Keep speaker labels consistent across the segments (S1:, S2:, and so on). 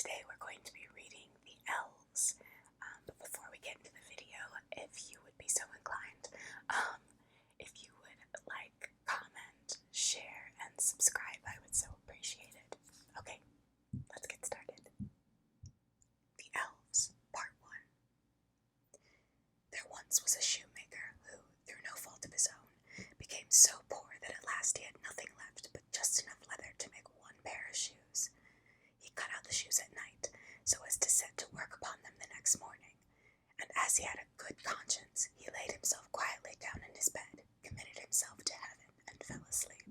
S1: Today we're going to be reading the Elves. But before we get into the video, if you would be so inclined, if you would like, comment, share, and subscribe, I would so appreciate it. Okay, let's get started. The Elves, Part 1. There once was a shoemaker who, through no fault of his own, became so poor that at last he had nothing left but just enough leather to make one pair of shoes. He cut out the shoes at night, so as to set to work upon them the next morning, and as he had a good conscience, he laid himself quietly down in his bed, committed himself to heaven, and fell asleep.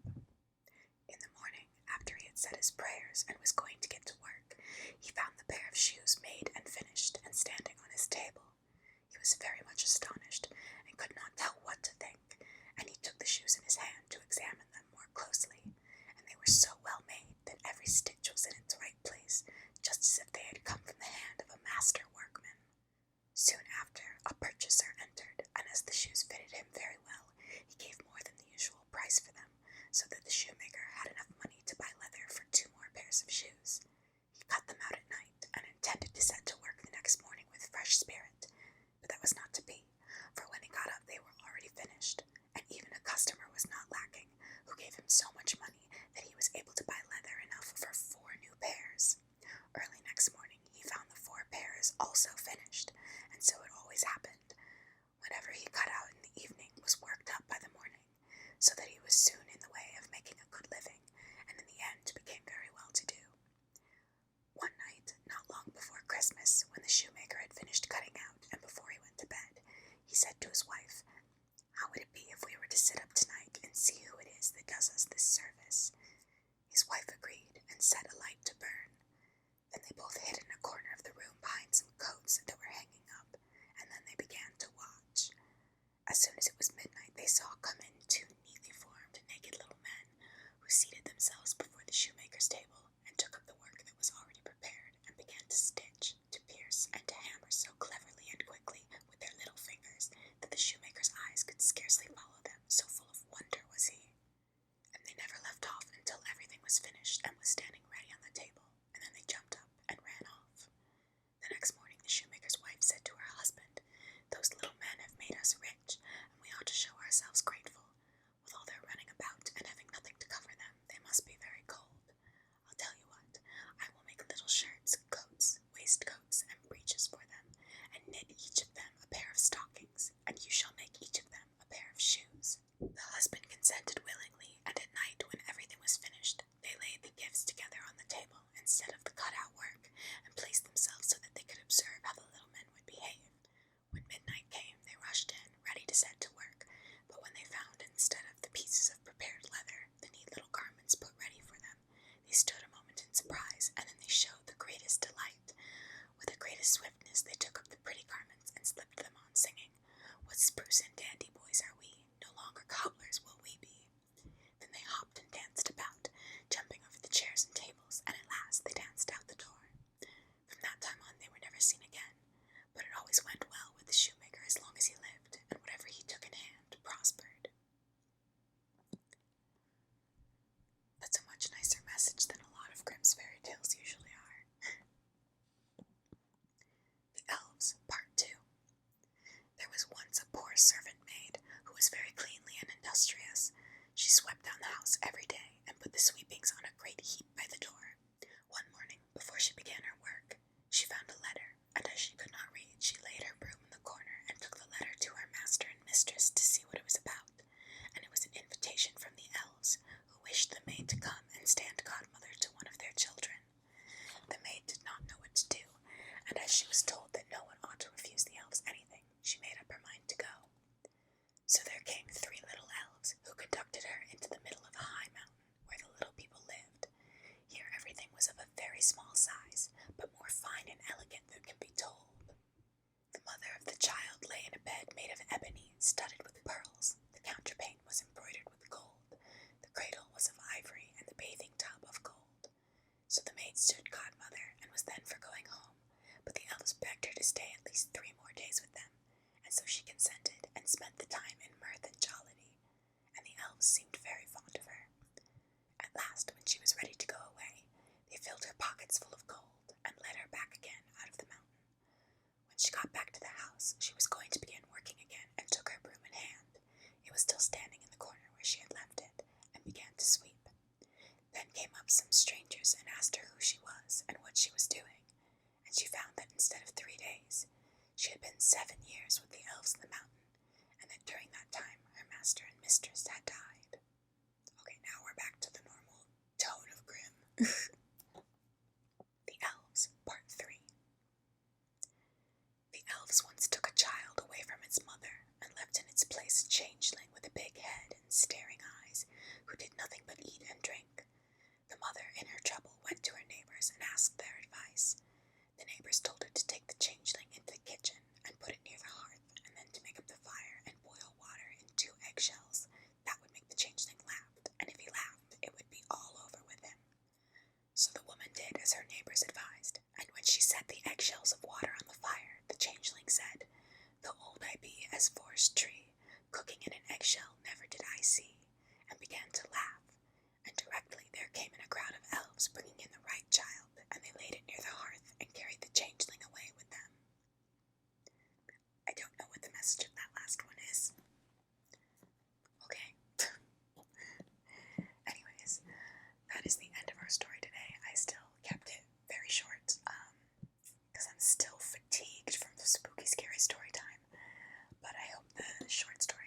S1: In the morning, after he had said his prayers and was going to get to work, he found the pair of shoes made and finished and standing on his table. He was very much astonished, and could not tell what to think, and he took the shoes in his hand to examine them more closely, and they were so well made that every stitch was in its right place, just as if they had come from the hand of a master workman. Soon after, a purchaser entered, and as the shoes fitted him very well, he gave more than the usual price for them, so that the shoemaker had enough money to buy leather for 2 more pairs of shoes. He cut them out at night, and intended to set to work the next morning with fresh spirit, but that was not to be, for when he got up they were already finished, and even a customer was not lacking, who gave him so much money that he was able to buy leather enough for 4 new pairs. Early next morning he found the 4 pairs also finished, and so it always happened. Whatever he cut out in the evening was worked up by the morning, so that he was soon in the way of making a good living, and in the end became very well to do. One night, not long before Christmas, when the shoemaker had finished cutting out, and before he went to bed, he said to his wife, "How would it be if we were to sit up tonight and see who it is that does us this service?" His wife agreed, and set a light to burn. Then they both hid in a corner of the room behind some coats that were hanging up, and then they began to watch. As soon as it was midnight, they saw come in 2 neatly formed, naked little men, who seated themselves before the shoemaker's table, and took up the work that was already prepared, and began to stitch, to pierce, and to hammer so cleverly and quickly with their little fingers that the shoemaker's eyes could scarcely follow them, so full of wonder was he. And they never left off until everything was finished and was standing ready on the table, and then they jumped up and ran off. The next morning the shoemaker's wife said to her husband, "Those little men have made us rich, and we ought to show ourselves grateful. With all their running about and having nothing to cover them, they must be very cold. I'll tell you what, I will make little shirts, coats, waistcoats, and breeches for them, and knit each of them a pair of stockings, and you shall make each of them a pair of shoes." The husband consented willingly, and at night, when everything was finished, they laid the gifts together on the table instead of the cut-out work, and placed themselves so that they could observe how the little men would behave. When midnight came, they rushed in, ready to set to work, but when they found, instead of the pieces of prepared leather, the neat little garments put ready for them, they stood a moment in surprise, and then they showed the greatest delight. With the greatest swiftness they took up the pretty garments and slipped them on, singing, "What spruce and dandy boys are we, no longer cobblers will we be." Then they hopped and danced about, jumping over the chairs and tables, and at last they danced out the door. From that time on they were never seen again, but it always went well with the shoemaker as long as he lived, and whatever he took in hand prospered. That's a much nicer message than a lot of Grimm's fairy tales usually are. The Elves, Part 2. There was once a poor servant maid who was very cleanly and industrious. She swept down the house every day, and put the sweepings on a great heap by the door. One morning, before she began her work, she found a letter, and as she could not read, she laid her broom in the corner and took the letter to her master and mistress to see what it was about, and it was an invitation from the Elves, who wished the maid to come and stand godmother to one of their children. The maid did not know what to do, and as she was told that no one ought to refuse the Elves anything, she made up her mind to go. So there came 3 little elves, who conducted her into the middle of a high mountain, where the little people lived. Here everything was of a very small size, but more fine and elegant than can be told. The mother of the child lay in a bed made of ebony, studded with pearls. The counterpane was embroidered with gold. The cradle was of ivory, and the bathing tub of gold. So the maid stood godmother, and was then for going home, but the elves begged her to stay at least 3 more days with them, and so she consented, and spent the time in mirth and jollity, and the elves seemed very fond of her. At last, when she was ready to go away, they filled her pockets full of gold, and led her back again out of the mountain. When she got back to the house, she was going to begin working again and took her broom in hand. It was still standing in the corner where she had left it, and began to sweep. Then came up some strangers and asked her who she was and what she was doing, and she found that instead of 3 days, she had been 7 years with the elves in the mountain, and that during that time her master and mistress had died. Okay, now we're back to the normal tone of grim. The Elves, Part 3. The elves once took a child away from its mother and left in its place a changeling with a big head and staring eyes, who did nothing but eat and drink. The mother, in her trouble, went to her neighbors and asked their advice. The neighbors told her to take the changeling into the kitchen and put it near the hearth, and then to make up the fire and boil water in 2 eggshells. That would make the changeling laugh, and if he laughed, it would be all over with him. So the woman did as her neighbors advised, and when she set the eggshells of water on the fire, the changeling said, "Though old I be as forest tree, cooking in an eggshell never did I see," and began to laugh. And directly there came in a crowd of elves bringing in the right child, and they laid it near the hearth and carried the changeling away with them. I don't know what the message of that last one is. Okay. Anyways, that is the end of our story today. I still kept it very short, because I'm still fatigued from the spooky, scary story time. But I hope the short story